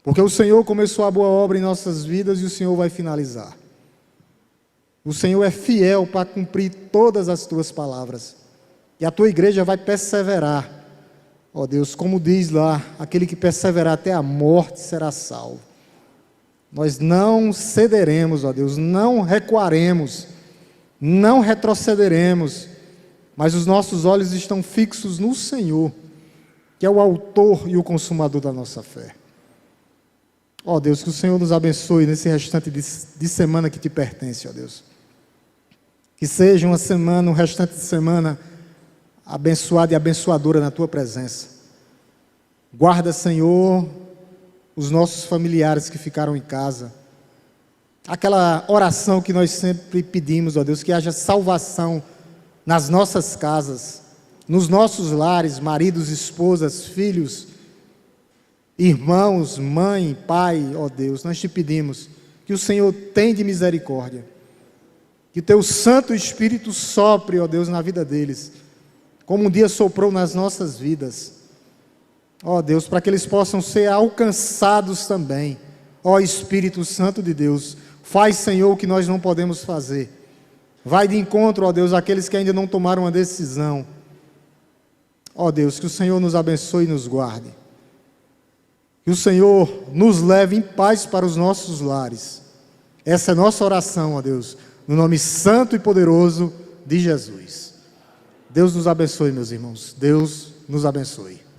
Porque o Senhor começou a boa obra em nossas vidas e o Senhor vai finalizar. O Senhor é fiel para cumprir todas as Tuas palavras. E a Tua igreja vai perseverar. Ó Deus, como diz lá, aquele que perseverar até a morte será salvo. Nós não cederemos, ó Deus, não recuaremos, não retrocederemos, mas os nossos olhos estão fixos no Senhor, que é o autor e o consumador da nossa fé. Ó Deus, que o Senhor nos abençoe nesse restante de semana que Te pertence, ó Deus. Que seja uma semana, um restante de semana abençoada e abençoadora na Tua presença. Guarda, Senhor, os nossos familiares que ficaram em casa. Aquela oração que nós sempre pedimos, ó Deus, que haja salvação nas nossas casas, nos nossos lares, maridos, esposas, filhos, irmãos, mãe, pai, ó Deus, nós Te pedimos que o Senhor tenha de misericórdia, que Teu Santo Espírito sopre, ó Deus, na vida deles, como um dia soprou nas nossas vidas. Ó Deus, para que eles possam ser alcançados também, Ó Espírito Santo de Deus, faz, Senhor, o que nós não podemos fazer. Vai de encontro, ó Deus, àqueles que ainda não tomaram uma decisão. Ó Deus, que o Senhor nos abençoe e nos guarde. Que o Senhor nos leve em paz para os nossos lares. Essa é a nossa oração, ó Deus, no nome santo e poderoso de Jesus. Deus nos abençoe, meus irmãos. Deus nos abençoe.